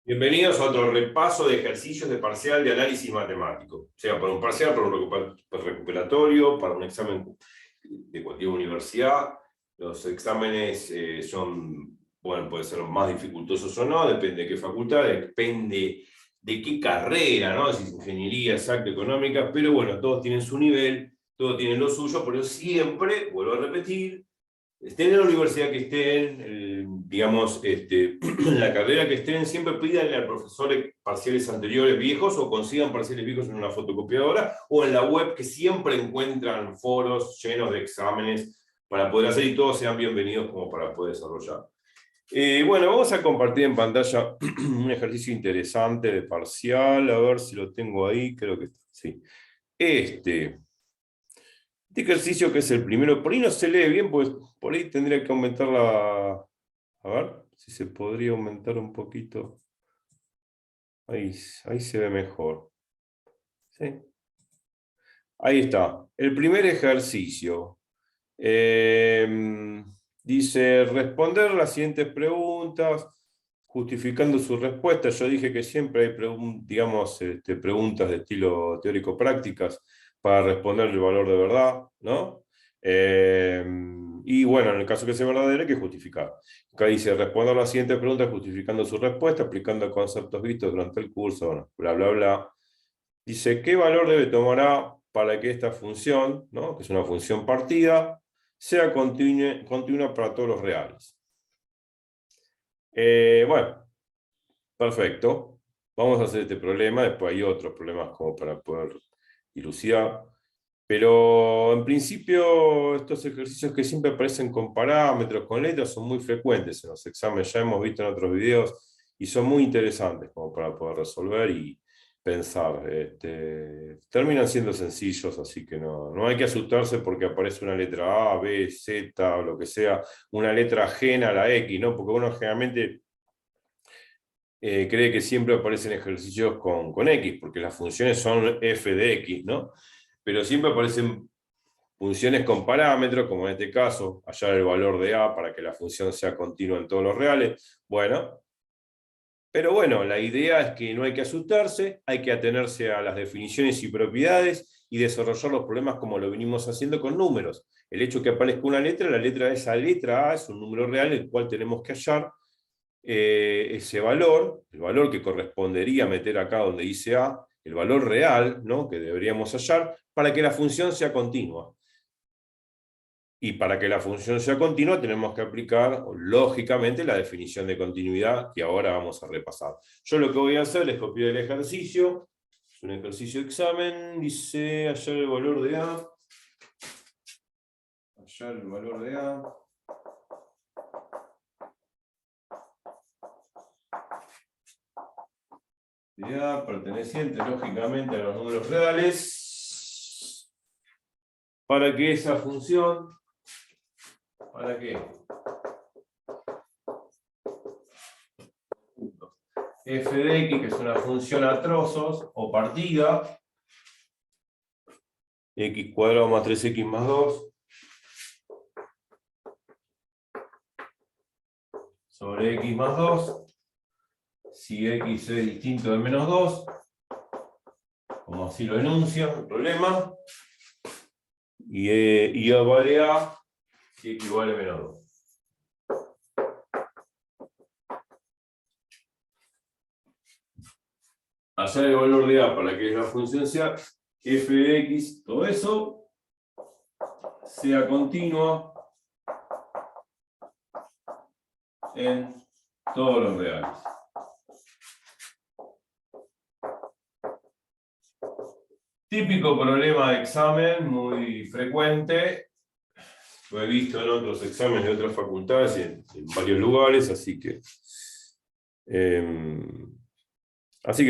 Bienvenidos a otro repaso de ejercicios de parcial de análisis matemático. O sea, para un parcial, para un recuperatorio, para un examen de cualquier universidad. Los exámenes son, bueno, pueden ser más dificultosos o no, depende de qué facultad, depende de qué carrera, ¿no? Si es ingeniería, exacta, económica, pero bueno, todos tienen su nivel, todos tienen lo suyo, pero siempre, vuelvo a repetir, estén en la universidad que estén, digamos, en la carrera que estén, siempre pídanle al profesor parciales anteriores viejos o consigan parciales viejos en una fotocopiadora o en la web, que siempre encuentran foros llenos de exámenes para poder hacer, y todos sean bienvenidos como para poder desarrollar. Bueno, vamos a compartir en pantalla un ejercicio interesante de parcial, a ver si lo tengo ahí, creo que sí. Este ejercicio, que es el primero, por ahí no se lee bien, pues por ahí tendría que aumentar la... A ver si se podría aumentar un poquito. Ahí se ve mejor. ¿Sí? Ahí está. El primer ejercicio. Dice, responder las siguientes preguntas, justificando su respuesta. Yo dije que siempre hay digamos, preguntas de estilo teórico-prácticas para responder el valor de verdad, ¿no? Y bueno, en el caso que sea verdadero hay que justificar. Acá dice, responder las siguientes preguntas justificando su respuesta, aplicando conceptos vistos durante el curso, bueno, bla, bla, bla. Dice, ¿qué valor debe tomar A para que esta función, ¿no?, que es una función partida, sea continua para todos los reales? Bueno, perfecto. Vamos a hacer este problema, después hay otros problemas como para poder dilucidar. Pero en principio estos ejercicios que siempre aparecen con parámetros, con letras, son muy frecuentes en los exámenes, ya hemos visto en otros videos, y son muy interesantes como para poder resolver y pensar. Terminan siendo sencillos, así que no hay que asustarse porque aparece una letra A, B, Z, o lo que sea, una letra ajena a la X, ¿no? Porque uno generalmente cree que siempre aparecen ejercicios con X, porque las funciones son f de X, ¿no? Pero siempre aparecen funciones con parámetros, como en este caso, hallar el valor de A para que la función sea continua en todos los reales. Bueno, pero bueno, la idea es que no hay que asustarse, hay que atenerse a las definiciones y propiedades y desarrollar los problemas como lo venimos haciendo con números. El hecho que aparezca una letra, la letra de esa letra A es un número real, el cual tenemos que hallar ese valor, el valor que correspondería meter acá donde dice A, el valor real, ¿no?, que deberíamos hallar, para que la función sea continua. Y para que la función sea continua tenemos que aplicar, lógicamente, la definición de continuidad que ahora vamos a repasar. Yo lo que voy a hacer es copiar el ejercicio. Es un ejercicio de examen. Dice hallar el valor de A. Hallar el valor de A. De A perteneciente, lógicamente, a los números reales. Para que esa función... ¿Para qué? F de X, que es una función a trozos o partida, x cuadrado más 3x más 2, sobre x más 2, si x es distinto de menos 2, como así lo enuncia el problema, y A vale A, si x vale menos 2. Hallar el valor de A para que la función sea f de x, todo eso, sea continua en todos los reales. Típico problema de examen, muy frecuente. Lo he visto en otros exámenes de otras facultades y en varios lugares, así que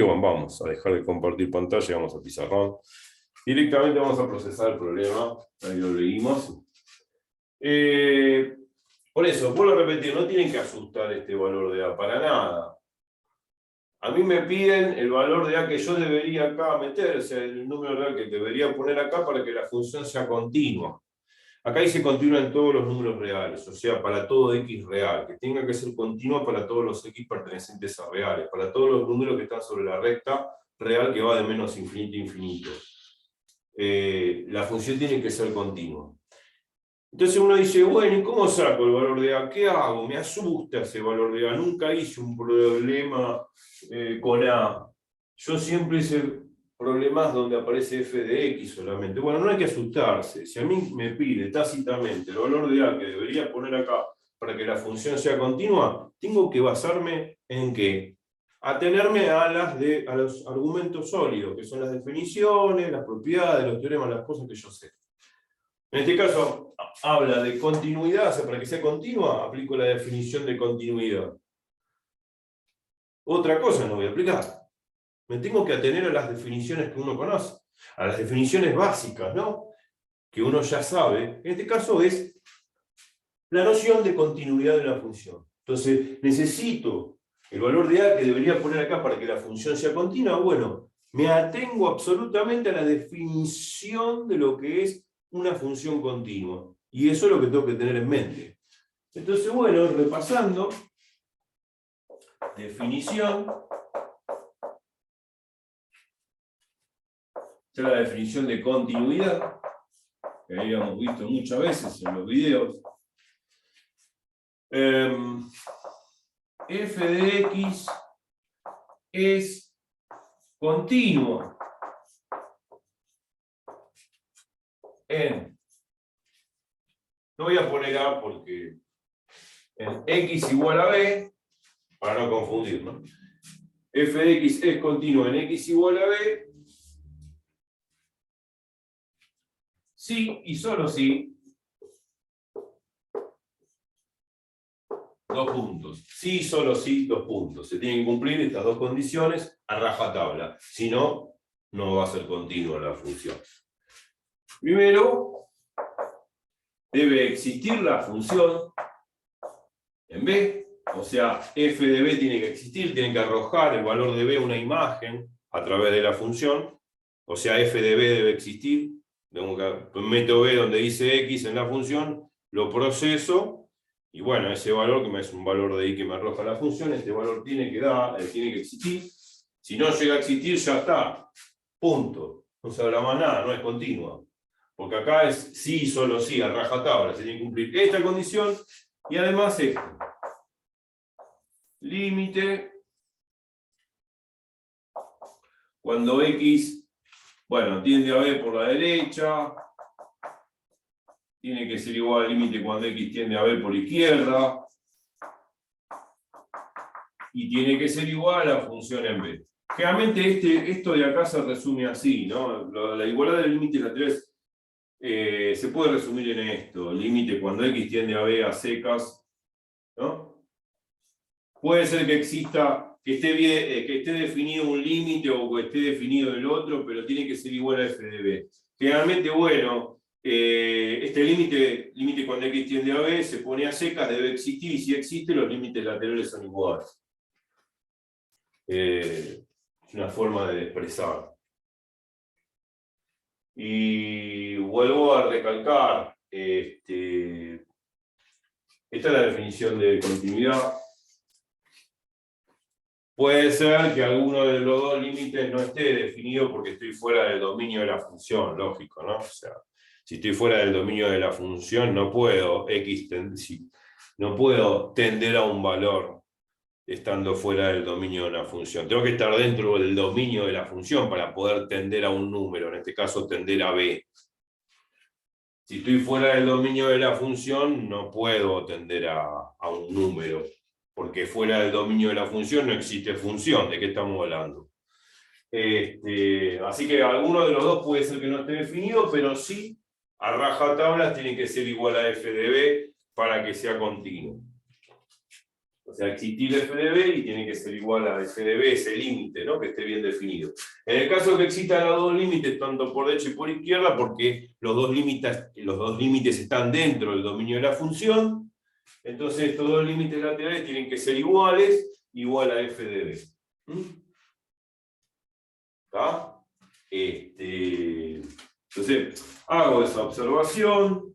bueno, vamos a dejar de compartir pantalla y vamos a pizarrón. Directamente vamos a procesar el problema, ahí lo leímos. Por eso, vuelvo a repetir, no tienen que asustar este valor de A, para nada. A mí me piden el valor de A que yo debería acá meter, o sea, el número real que debería poner acá para que la función sea continua. Acá dice continua en todos los números reales, o sea, para todo x real, que tenga que ser continua para todos los x pertenecientes a reales, para todos los números que están sobre la recta real que va de menos infinito a infinito. La función tiene que ser continua. Entonces uno dice, bueno, ¿y cómo saco el valor de A? ¿Qué hago? Me asusta ese valor de A. Nunca hice un problema con A. Yo siempre hice problemas donde aparece f de x solamente. Bueno, no hay que asustarse. Si a mí me pide tácitamente el valor de A que debería poner acá para que la función sea continua, tengo que basarme en ¿qué? Atenerme a los argumentos sólidos, que son las definiciones, las propiedades, los teoremas, las cosas que yo sé. En este caso, habla de continuidad, o sea, para que sea continua, aplico la definición de continuidad. Otra cosa no voy a aplicar. Me tengo que atener a las definiciones que uno conoce, a las definiciones básicas, ¿no? Que uno ya sabe. En este caso es la noción de continuidad de la función. Entonces, necesito el valor de A que debería poner acá para que la función sea continua. Bueno, me atengo absolutamente a la definición de lo que es una función continua. Y eso es lo que tengo que tener en mente. Entonces, bueno, repasando, definición. Esta es la definición de continuidad, que habíamos visto muchas veces en los videos. F de x es continua en, no voy a poner A porque en x igual a b, para no confundir, ¿no? F de x es continua en x igual a b, sí y solo si, dos puntos, sí y solo si, dos puntos. Se tienen que cumplir estas dos condiciones a rajatabla, si no, no va a ser continua la función. Primero, debe existir la función en B, o sea, f de b tiene que existir, tiene que arrojar el valor de b una imagen a través de la función, o sea, f de b debe existir, meto b donde dice x en la función, lo proceso, y bueno, ese valor, que es un valor de i que me arroja la función, este valor tiene que existir, si no llega a existir ya está, punto, no se habla más nada, no es continua. Porque acá es sí, solo sí, a rajatabla. Se tiene que cumplir esta condición y además esto. Límite. Cuando x, bueno, tiende a b por la derecha. Tiene que ser igual al límite cuando x tiende a b por la izquierda. Y tiene que ser igual a la función en b. Generalmente esto de acá se resume así, ¿no? La igualdad del límite laterales se puede resumir en esto, límite cuando x tiende a b a secas, ¿no? Puede ser que exista, que esté definido un límite o que esté definido el otro, pero tiene que ser igual a f de b. Generalmente, bueno, este límite cuando x tiende a b, se pone a secas, debe existir, y si existe, los límites laterales son iguales. Es una forma de expresar. Y vuelvo a recalcar, esta es la definición de continuidad. Puede ser que alguno de los dos límites no esté definido porque estoy fuera del dominio de la función, lógico, ¿no? O sea, si estoy fuera del dominio de la función, no puedo tender a un valor estando fuera del dominio de la función. Tengo que estar dentro del dominio de la función para poder tender a un número, en este caso tender a b. Si estoy fuera del dominio de la función, no puedo tender a un número, porque fuera del dominio de la función no existe función. ¿De qué estamos hablando? Así que alguno de los dos puede ser que no esté definido, pero sí, a rajatablas tiene que ser igual a f de b para que sea continuo. O sea, existir f de b y tiene que ser igual a f de b, ese límite, ¿no? Que esté bien definido. En el caso que existan los dos límites, tanto por derecha y por izquierda, porque los dos límites están dentro del dominio de la función, entonces estos dos límites laterales tienen que ser iguales, igual a f de b. ¿Está? Entonces, hago esa observación.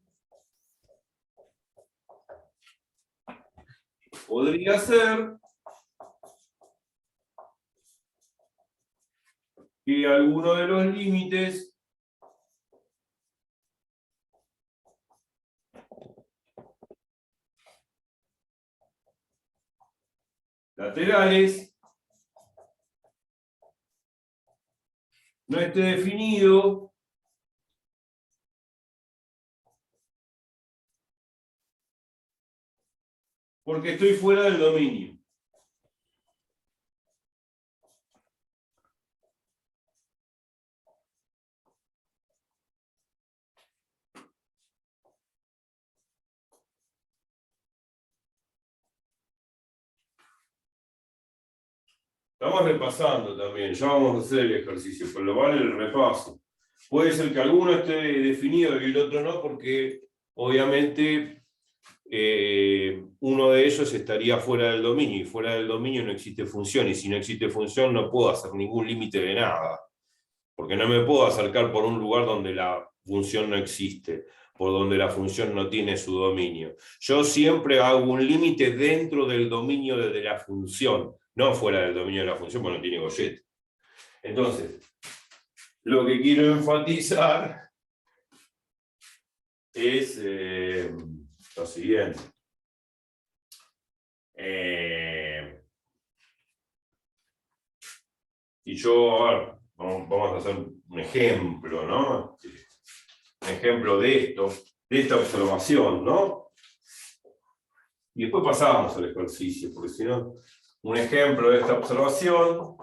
podría ser que alguno de los límites laterales no esté definido porque estoy fuera del dominio. Estamos repasando también, ya vamos a hacer el ejercicio, pero lo vale el repaso. Puede ser que alguno esté definido y el otro no, porque obviamente uno de ellos estaría fuera del dominio, y fuera del dominio no existe función, y si no existe función no puedo hacer ningún límite de nada, porque no me puedo acercar por un lugar donde la función no existe, por donde la función no tiene su dominio. Yo siempre hago un límite dentro del dominio de la función, no fuera del dominio de la función, porque no tiene gollete. Entonces, lo que quiero enfatizar es lo siguiente. Y yo, a ver, vamos a hacer un ejemplo, ¿no? Un ejemplo de esto, de esta observación, ¿no? Y después pasamos al ejercicio, porque si no, un ejemplo de esta observación.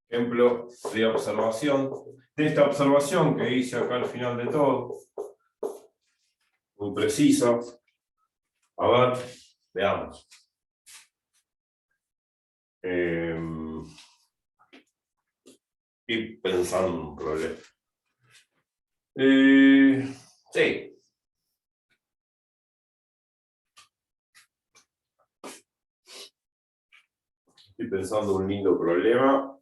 Ejemplo de observación. De esta observación que hice acá al final de todo. Muy precisa. A ver, veamos. Estoy pensando en un problema. Sí. Estoy pensando en un lindo problema.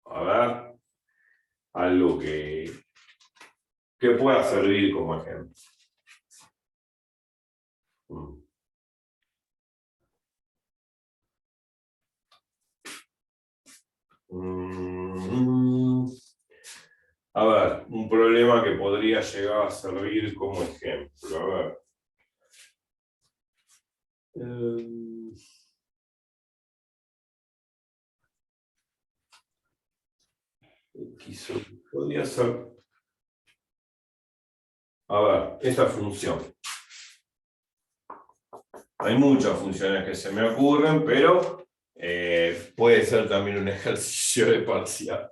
A ver. Algo que pueda servir como ejemplo. A ver, un problema que podría llegar a servir como ejemplo. A ver. Podría ser. A ver, esta función. Hay muchas funciones que se me ocurren, pero puede ser también un ejercicio de parcial.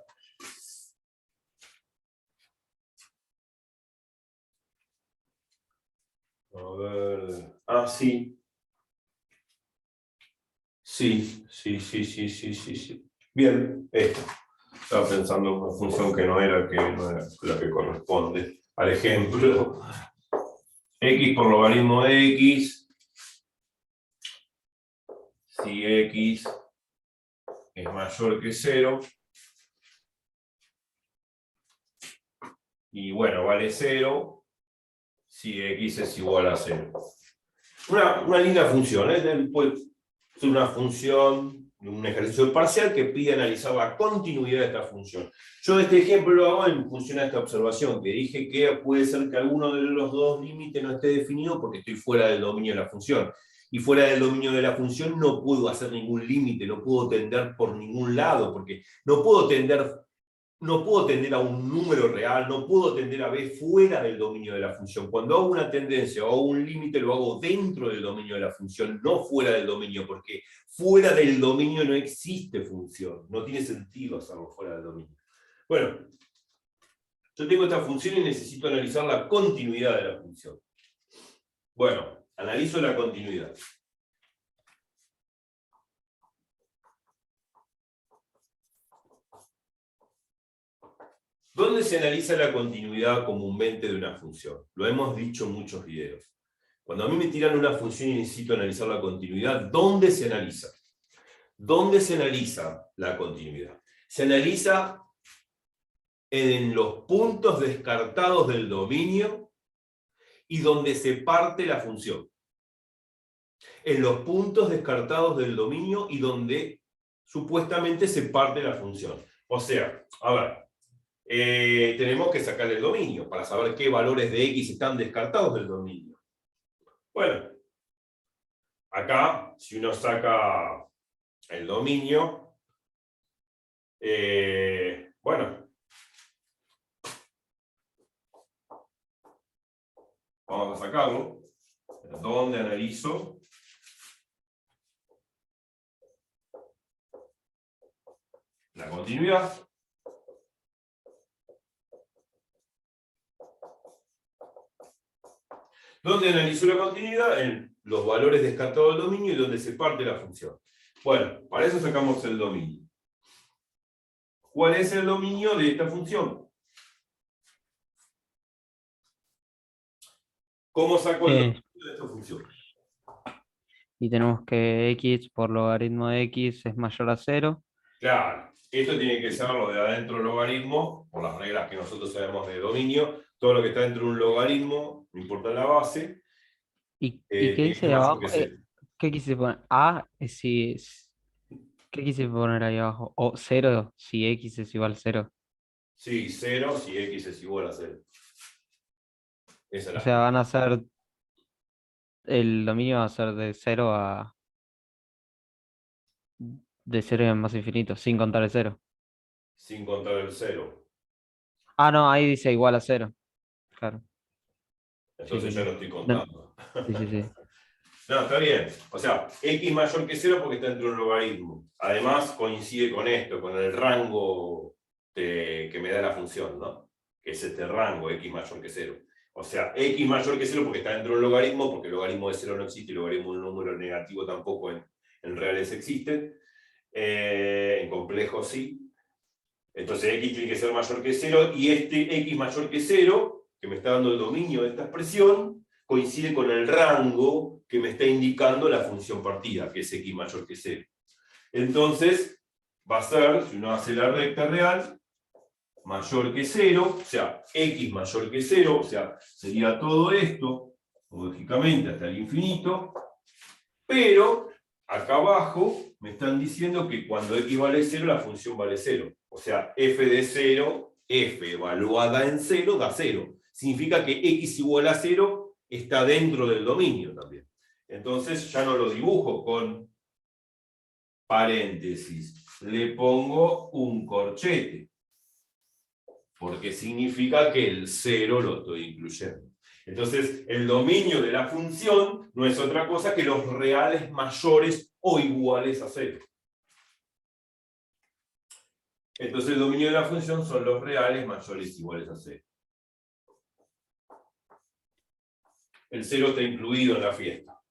A ver. Ah, sí. Sí. Bien, esto. Estaba pensando en una función que no era la que corresponde al ejemplo. X por logaritmo de X. Si X es mayor que 0. Y bueno, vale 0. Si X es igual a 0. Una linda función, ¿eh? Puede ser una función, un ejercicio parcial que pide analizar la continuidad de esta función. Yo este ejemplo lo hago en función a esta observación, que dije que puede ser que alguno de los dos límites no esté definido porque estoy fuera del dominio de la función. Y fuera del dominio de la función no puedo hacer ningún límite, no puedo tender por ningún lado, porque no puedo tender a un número real, no puedo tender a B fuera del dominio de la función. Cuando hago una tendencia o hago un límite, lo hago dentro del dominio de la función, no fuera del dominio, porque fuera del dominio no existe función. No tiene sentido hacerlo fuera del dominio. Bueno, yo tengo esta función y necesito analizar la continuidad de la función. Bueno, analizo la continuidad. ¿Dónde se analiza la continuidad comúnmente de una función? Lo hemos dicho en muchos videos. Cuando a mí me tiran una función y necesito analizar la continuidad, ¿dónde se analiza? ¿Dónde se analiza la continuidad? Se analiza en los puntos descartados del dominio y donde se parte la función. En los puntos descartados del dominio y donde supuestamente se parte la función. O sea, a ver, tenemos que sacar el dominio para saber qué valores de x están descartados del dominio. Bueno, acá, si uno saca el dominio, bueno, vamos a sacarlo. ¿Dónde analizo? La continuidad. ¿Dónde analizo la continuidad? En los valores descartados del dominio y donde se parte la función. Bueno, para eso sacamos el dominio. ¿Cuál es el dominio de esta función? ¿Cómo saco el dominio de esta función? Y tenemos que x por logaritmo de x es mayor a 0. Claro, esto tiene que ser lo de adentro logaritmo, por las reglas que nosotros sabemos de dominio. Todo lo que está dentro de un logaritmo, no importa la base, ¿Y qué tiene que dice ser de mayor que abajo? 0. ¿Qué quise poner? A es si ¿qué quise poner ahí abajo? O 0 si x es igual a 0. Sí, 0 si x es igual a 0. Esa es O la sea, van explicación. a ser, el dominio va a ser de 0 a, de 0 en más infinito, sin contar el 0. Sin contar el 0. Ah, no, ahí dice igual a 0. Claro. Sí, sí, Entonces ya sí. lo estoy No, contando. sí, sí, sí. No, está bien. O sea, x mayor que 0 porque está dentro de un logaritmo. Además, coincide con esto, con el rango que me da la función, ¿no? Que es este rango, x mayor que 0. O sea, x mayor que 0 porque está dentro de un logaritmo, porque el logaritmo de 0 no existe y el logaritmo de un número negativo tampoco en reales existe. En complejos sí. Entonces x tiene que ser mayor que 0 y este x mayor que 0, que me está dando el dominio de esta expresión, coincide con el rango que me está indicando la función partida, que es x mayor que 0. Entonces, va a ser, si uno hace la recta real, mayor que 0, o sea, x mayor que 0, o sea, sería todo esto, lógicamente, hasta el infinito, pero acá abajo me están diciendo que cuando x vale 0, la función vale 0. O sea, f de 0, f evaluada en 0, da 0. Significa que x igual a 0 está dentro del dominio también. Entonces ya no lo dibujo con paréntesis. Le pongo un corchete. Porque significa que el 0 lo estoy incluyendo. Entonces, el dominio de la función no es otra cosa que los reales mayores o iguales a 0. Entonces, el dominio de la función son los reales mayores o iguales a 0. El 0 está incluido en la fiesta.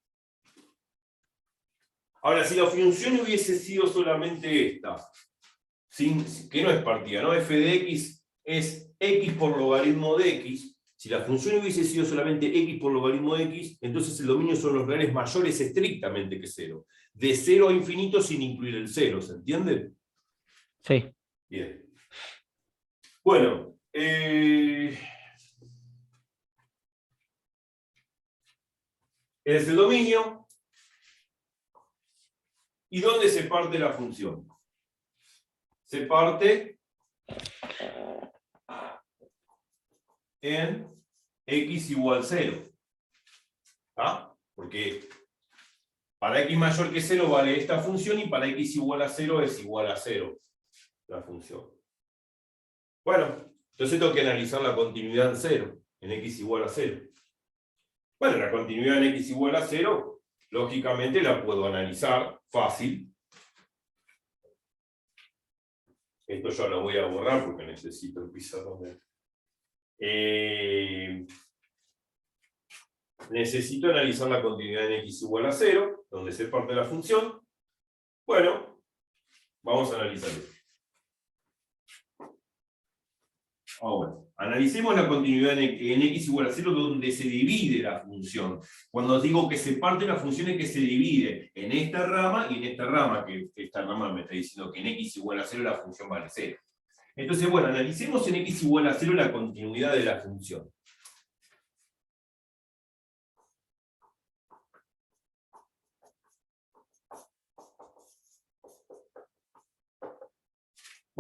Ahora, si la función hubiese sido solamente esta, que no es partida, ¿no? F de x es x por logaritmo de x. Si la función hubiese sido solamente x por logaritmo de x, entonces el dominio son los reales mayores estrictamente que 0. De 0 a infinito sin incluir el 0, ¿se entiende? Sí. Bien. Bueno, es el dominio. ¿Y dónde se parte la función? Se parte en x igual 0. ¿Ah? Porque para x mayor que 0 vale esta función y para x igual a 0 es igual a 0 la función. Bueno, entonces tengo que analizar la continuidad en 0, en x igual a 0. Bueno, la continuidad en x igual a 0, lógicamente la puedo analizar fácil. Esto ya lo voy a borrar porque necesito el pizarrón. Necesito analizar la continuidad en x igual a 0, donde se parte la función. Bueno, vamos a analizar esto. Ahora, analicemos la continuidad en x igual a 0 donde se divide la función. Cuando digo que se parte la función es que se divide en esta rama y en esta rama, que esta rama me está diciendo que en x igual a 0 la función vale 0. Entonces, bueno, analicemos en x igual a 0 la continuidad de la función.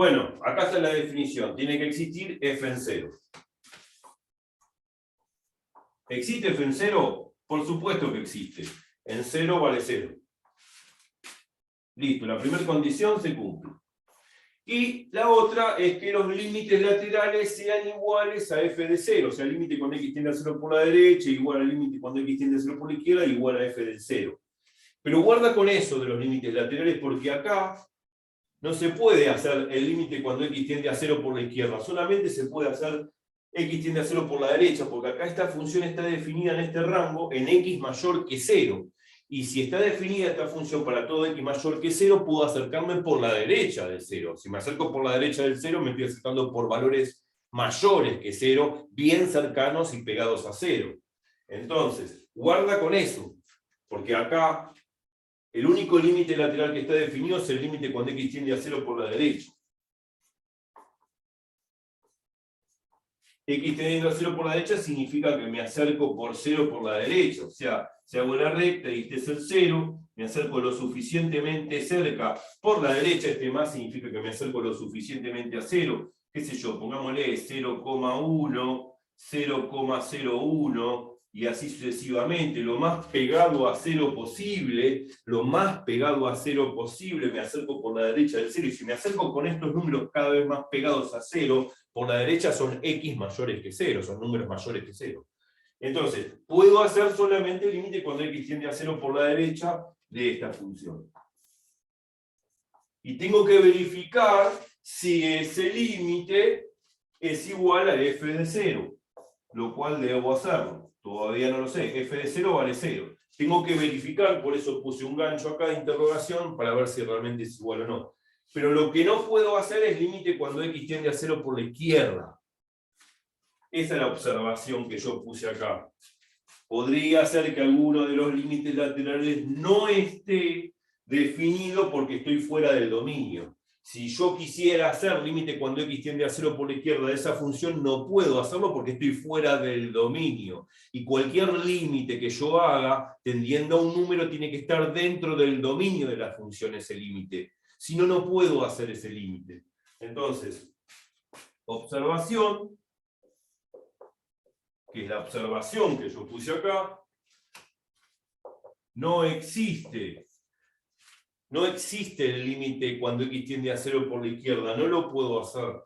Bueno, acá está la definición. Tiene que existir f en 0. ¿Existe f en 0? Por supuesto que existe. En 0 vale 0. Listo, la primera condición se cumple. Y la otra es que los límites laterales sean iguales a f de 0. O sea, el límite cuando x tiende a 0 por la derecha, igual al límite cuando x tiende a 0 por la izquierda, igual a f del 0. Pero guarda con eso de los límites laterales, porque acá no se puede hacer el límite cuando x tiende a 0 por la izquierda. Solamente se puede hacer x tiende a 0 por la derecha, porque acá esta función está definida en este rango en x mayor que 0. Y si está definida esta función para todo x mayor que 0, puedo acercarme por la derecha del 0. Si me acerco por la derecha del 0, me estoy acercando por valores mayores que 0, bien cercanos y pegados a 0. Entonces, guarda con eso, porque acá el único límite lateral que está definido es el límite cuando x tiende a 0 por la derecha. X tendiendo a 0 por la derecha significa que me acerco por 0 por la derecha. O sea, si hago la recta y este es el 0, me acerco lo suficientemente cerca por la derecha. Este más significa que me acerco lo suficientemente a 0. ¿Qué sé yo? Pongámosle 0,1, 0,01 y así sucesivamente. Lo más pegado a 0 posible, me acerco por la derecha del 0. Y si me acerco con estos números cada vez más pegados a 0, por la derecha son x mayores que 0, son números mayores que 0. Entonces, puedo hacer solamente el límite cuando x tiende a 0 por la derecha de esta función. Y tengo que verificar si ese límite es igual a f de 0, lo cual debo hacerlo. Todavía no lo sé, f de 0 vale 0. Tengo que verificar, por eso puse un gancho acá de interrogación para ver si realmente es igual o no. Pero lo que no puedo hacer es límite cuando x tiende a 0 por la izquierda. Esa es la observación que yo puse acá. Podría ser que alguno de los límites laterales no esté definido porque estoy fuera del dominio. Si yo quisiera hacer límite cuando x tiende a 0 por la izquierda de esa función, no puedo hacerlo porque estoy fuera del dominio. Y cualquier límite que yo haga, tendiendo a un número, tiene que estar dentro del dominio de la función ese límite. Si no, no puedo hacer ese límite. Entonces, observación, que es la observación que yo puse acá, no existe el límite cuando x tiende a 0 por la izquierda, no lo puedo hacer,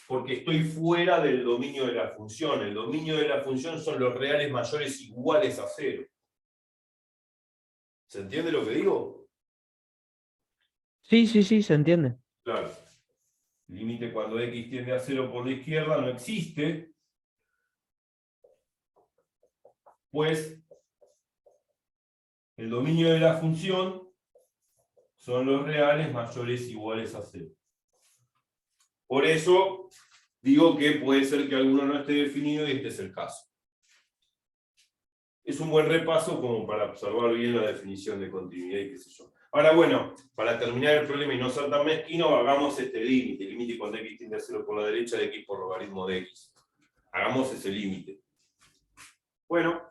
porque estoy fuera del dominio de la función. El dominio de la función son los reales mayores iguales a 0. ¿Se entiende lo que digo? Sí, sí, sí, se entiende. Claro. El límite cuando x tiende a 0 por la izquierda no existe, pues el dominio de la función son los reales mayores iguales a 0. Por eso digo que puede ser que alguno no esté definido y este es el caso. Es un buen repaso como para observar bien la definición de continuidad y qué sé yo. Ahora bueno, para terminar el problema y no ser tan mezquino, hagamos este límite. El límite cuando x tiende a 0 por la derecha de x por logaritmo de x. Hagamos ese límite. Bueno,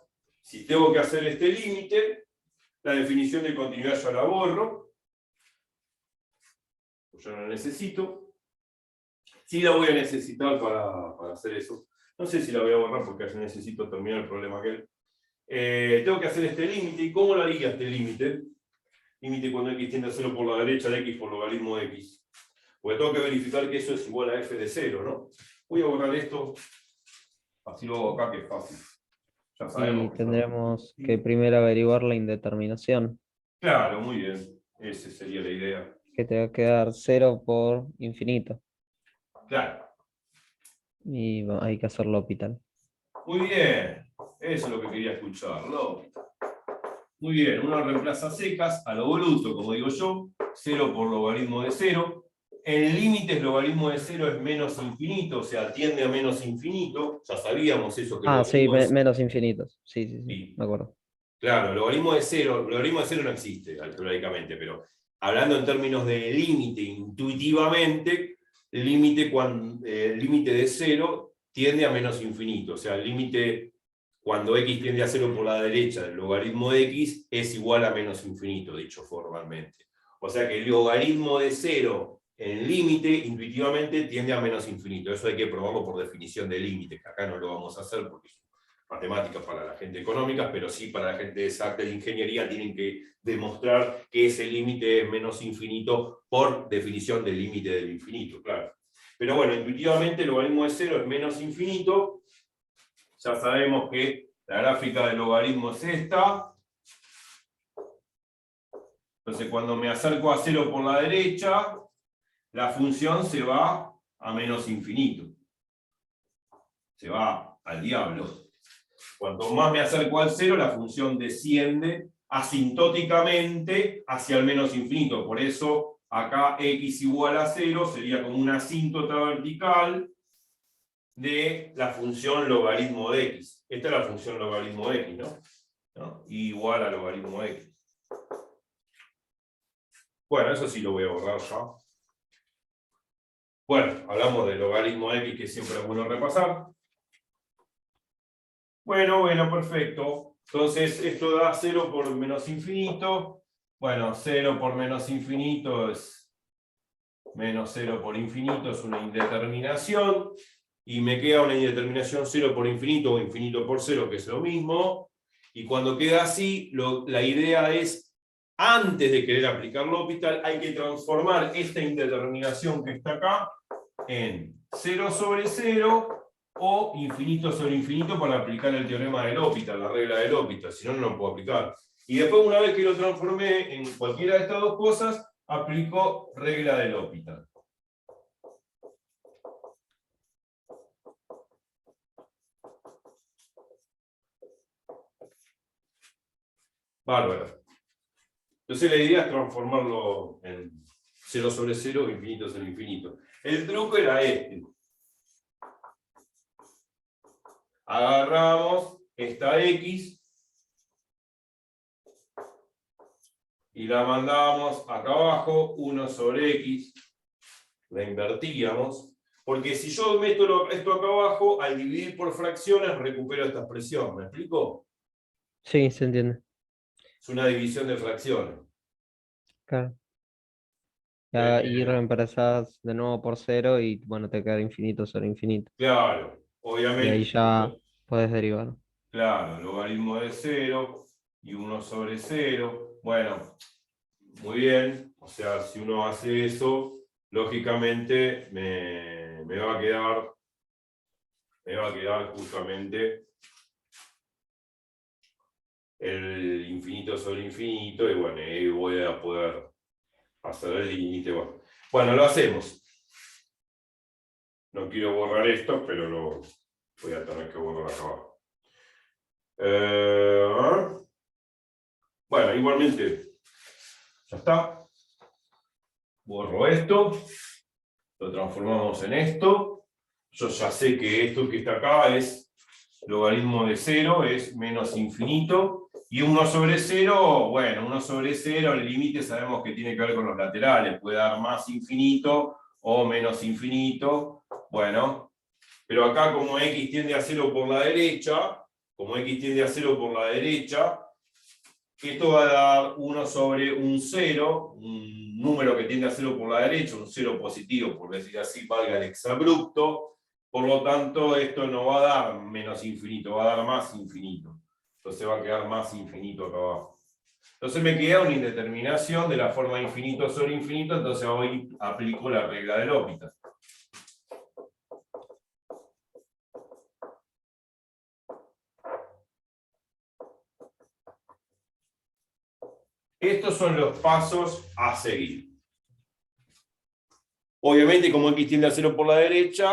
si tengo que hacer este límite, la definición de continuidad ya la borro. Yo no la necesito. Sí la voy a necesitar para hacer eso. No sé si la voy a borrar porque necesito terminar el problema aquel. Tengo que hacer este límite. ¿Y cómo lo haría este límite? Límite cuando x tiende a 0 por la derecha de x por logaritmo de x. Porque tengo que verificar que eso es igual a f de 0, ¿no? Voy a borrar esto. Así lo hago acá, que es fácil. Ya sabemos Y que tendremos que primero averiguar la indeterminación, claro, muy bien. Esa sería la idea. que te va a quedar 0 por infinito. Claro. Y hay que hacerlo hospital. Muy bien. Eso es lo que quería escuchar, ¿no? Muy bien. Uno reemplaza secas a lo bruto, como digo yo. 0 por logaritmo de 0. En límites, logaritmo de 0 es menos infinito, o sea, tiende a menos infinito. Ya sabíamos eso, que el Ah, sí, logaritmo de 0. menos infinitos. Sí, sí, sí, Sí. me acuerdo. Claro, logaritmo de 0 no existe algebraicamente, pero hablando en términos de límite, intuitivamente, el límite de 0 tiende a menos infinito. O sea, el límite cuando x tiende a 0 por la derecha del logaritmo de x es igual a menos infinito, dicho formalmente. O sea que el logaritmo de 0 el límite intuitivamente tiende a menos infinito. Eso hay que probarlo por definición de límite, que acá no lo vamos a hacer porque es matemática para la gente económica, pero sí para la gente exacta de ingeniería tienen que demostrar que ese límite es menos infinito por definición del límite del infinito, claro. Pero bueno, intuitivamente el logaritmo de 0 es menos infinito. Ya sabemos que la gráfica del logaritmo es esta. Entonces cuando me acerco a 0 por la derecha, la función se va a menos infinito. Se va al diablo. Cuanto más me acerco al 0, la función desciende asintóticamente hacia el menos infinito. Por eso acá x igual a 0 sería como una asíntota vertical de la función logaritmo de x. Esta es la función logaritmo de x, ¿no? Igual a logaritmo de x. Bueno, eso sí lo voy a borrar ya. Bueno, hablamos de logaritmo de x, que siempre es bueno repasar. Bueno, perfecto. Entonces, esto da 0 por menos infinito. Bueno, 0 por menos infinito es menos 0 por infinito, es una indeterminación. Y me queda una indeterminación 0 por infinito o infinito por 0, que es lo mismo. Y cuando queda así, la idea es, antes de querer aplicar L'Hopital, hay que transformar esta indeterminación que está acá en 0 sobre 0 o infinito sobre infinito para aplicar el teorema de L'Hopital, la regla de L'Hopital, si no, no lo puedo aplicar. Y después, una vez que lo transformé en cualquiera de estas dos cosas, aplico regla de L'Hopital. Bárbaro. Entonces la idea es transformarlo en 0 sobre 0 o infinito sobre infinito. El truco era este. Agarramos esta x y la mandábamos acá abajo, 1 sobre x, la invertíamos, porque si yo meto esto acá abajo, al dividir por fracciones recupero esta expresión, ¿me explico? Sí, se entiende. Es una división de fracciones. Claro. Y Eh, reemplazás de nuevo por 0 y bueno, te queda infinito sobre infinito. claro, Y ahí obviamente, ya puedes derivar. claro, logaritmo de 0 y 1 sobre 0. Bueno, muy bien. O sea, si uno hace eso, lógicamente me va a quedar justamente el infinito sobre infinito, y bueno, ahí voy a poder hacer el límite. Bueno, lo hacemos. No quiero borrar esto, pero lo voy a tener que borrar acá abajo. Bueno, igualmente, ya está. Borro esto, lo transformamos en esto. Yo ya sé que esto que está acá es logaritmo de 0, es menos infinito. Y 1 sobre 0, bueno, 1 sobre 0, el límite sabemos que tiene que ver con los laterales. Puede dar más infinito o menos infinito. Bueno, pero acá como x tiende a 0 por la derecha, esto va a dar 1 sobre un 0, un número que tiende a 0 por la derecha, un 0 positivo, por decir así, valga el exabrupto. Por lo tanto, esto no va a dar menos infinito, va a dar más infinito. Entonces va a quedar más infinito acá abajo. Entonces me queda una indeterminación de la forma infinito sobre infinito, entonces hoy aplico la regla de L'Hopital. Estos son los pasos a seguir. Obviamente, como x tiende a 0 por la derecha,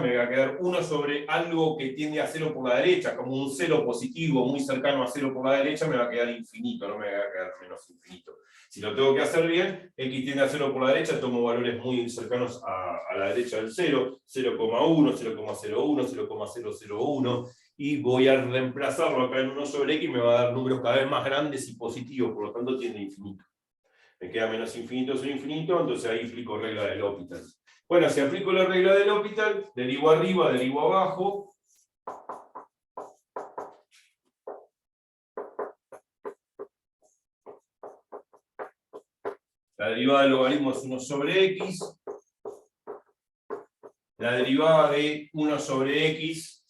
me va a quedar 1 sobre algo que tiende a 0 por la derecha, como un 0 positivo muy cercano a 0 por la derecha, me va a quedar infinito, no me va a quedar menos infinito. Si lo tengo que hacer bien, x tiende a 0 por la derecha, tomo valores muy cercanos a la derecha del 0, 0,1, 0,01, 0,001, y voy a reemplazarlo acá en 1 sobre x, me va a dar números cada vez más grandes y positivos, por lo tanto tiende a infinito. Me queda menos infinito sobre infinito, entonces ahí aplico regla de L'Hopital. Bueno, si aplico la regla de L'Hopital, derivo arriba, derivo abajo. La derivada del logaritmo es 1 sobre x. La derivada de 1 sobre x,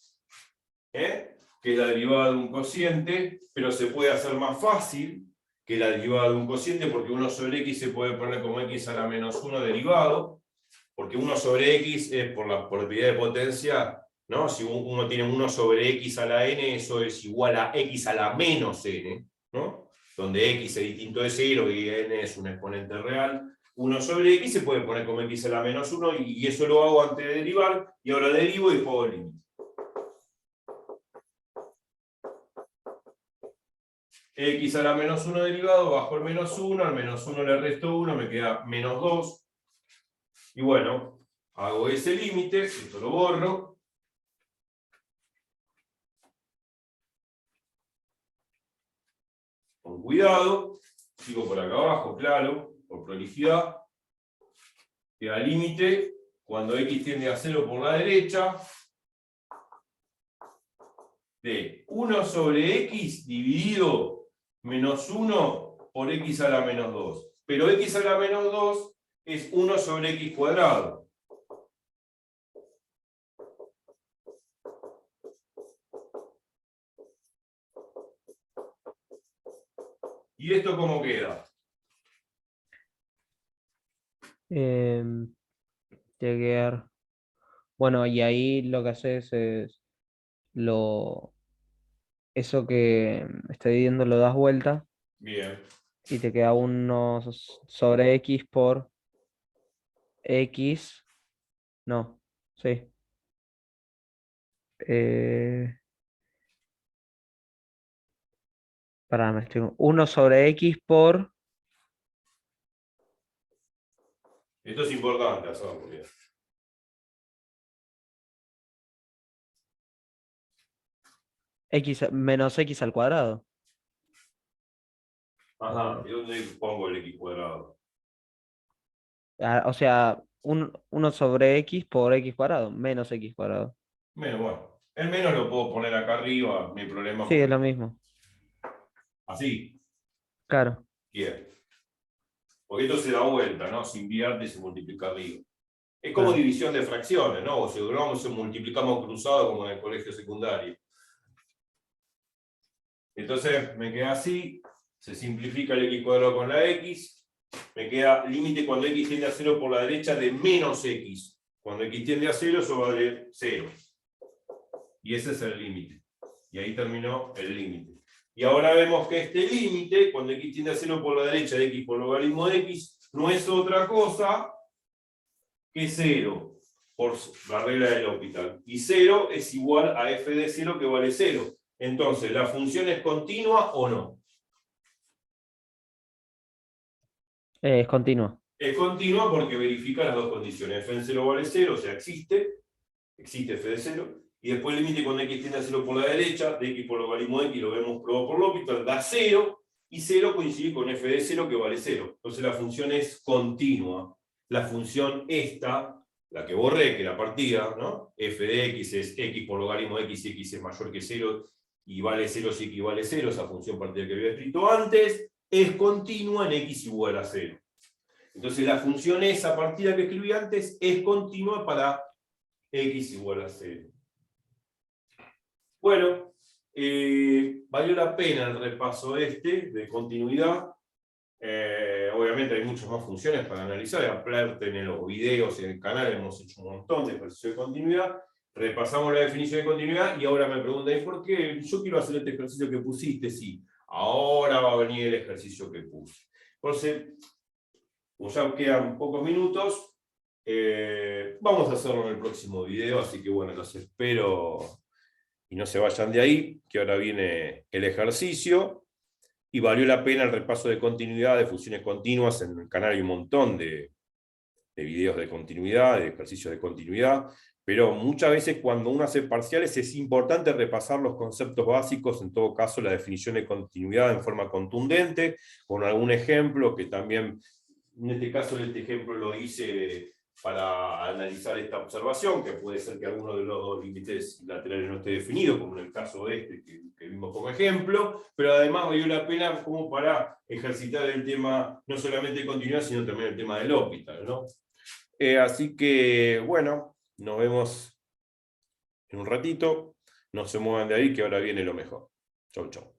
que es la derivada de un cociente, pero se puede hacer más fácil que la derivada de un cociente, porque 1 sobre x se puede poner como x a la menos 1 derivado, porque 1 sobre x es por la propiedad de potencia, ¿no? Si uno tiene 1 sobre x a la n, eso es igual a x a la menos n, ¿no? Donde x es distinto de 0 y n es un exponente real. 1 sobre x se puede poner como x a la menos 1, y eso lo hago antes de derivar, y ahora derivo y pongo el límite. X a la menos 1 derivado, bajo el menos 1, al menos 1 le resto 1, me queda menos 2. Y bueno, hago ese límite, esto lo borro. Con cuidado, sigo por acá abajo, claro, por prolijidad. Queda límite cuando x tiende a 0 por la derecha de 1 sobre x dividido menos 1 por x a la menos 2. Pero x a la menos 2 es 1 sobre x cuadrado. ¿Y esto cómo queda? Tiene que quedar. Bueno, y ahí lo que haces es eso que está dividiendo lo das vuelta Bien. y te queda 1 sobre x por x. No, sí. Eh, Pará, 1 sobre x por Esto es importante hacerlo. Bien. x menos x al cuadrado. Ajá, ¿y dónde pongo el x cuadrado? O sea, 1 sobre x por x cuadrado, menos x cuadrado. Menos, bueno. El menos lo puedo poner acá arriba, no hay problema, Sí, es porque lo mismo. así, Claro. bien. Porque esto se da vuelta, ¿no? Se invierte y se multiplica arriba. Es como Claro. división de fracciones, ¿no? O si logramos, se multiplicamos cruzado como en el colegio secundario. Entonces me queda así, se simplifica el x cuadrado con la x, me queda límite cuando x tiende a 0 por la derecha de menos x. Cuando x tiende a 0, eso vale 0. Y ese es el límite. Y ahí terminó el límite. Y ahora vemos que este límite, cuando x tiende a 0 por la derecha de x por logaritmo de x, no es otra cosa que 0, por la regla del L'Hopital. Y 0 es igual a f de 0, que vale 0. Entonces, ¿la función es continua o no? Es continua. Es continua porque verifica las dos condiciones. F en 0 vale 0, o sea, existe f de 0. Y después el límite cuando x tiende a 0 por la derecha, de x por logaritmo de x, lo vemos probado por L'Hopital, da 0, y 0 coincide con f de 0, que vale 0. Entonces la función es continua. La función esta, la que borré, que la partida, ¿no? F de x es x por logaritmo de x, y x es mayor que 0, y vale 0 si x vale 0, esa función partida que había escrito antes, es continua en x igual a 0. Entonces la función esa partida que escribí antes es continua para x igual a 0. Bueno, valió la pena el repaso de continuidad. Obviamente hay muchas más funciones para analizar. Aparte en los videos y en el canal hemos hecho un montón de ejercicios de continuidad. Repasamos la definición de continuidad y ahora me preguntan, ¿por qué yo quiero hacer este ejercicio que pusiste? Sí, ahora va a venir el ejercicio que puse. Entonces, como ya quedan pocos minutos, vamos a hacerlo en el próximo video, así que bueno, los espero y no se vayan de ahí, que ahora viene el ejercicio. Y valió la pena el repaso de continuidad, de funciones continuas. En el canal hay un montón de videos de continuidad, de ejercicios de continuidad, pero muchas veces cuando uno hace parciales es importante repasar los conceptos básicos, en todo caso la definición de continuidad en forma contundente, con algún ejemplo que también, en este caso este ejemplo lo hice para analizar esta observación, que puede ser que alguno de los dos límites laterales no esté definido, como en el caso de este que vimos como ejemplo, pero además valió la pena como para ejercitar el tema, no solamente de continuidad, sino también el tema del L'Hopital, ¿no? Así que, bueno, nos vemos en un ratito. No se muevan de ahí, que ahora viene lo mejor. Chau, chau.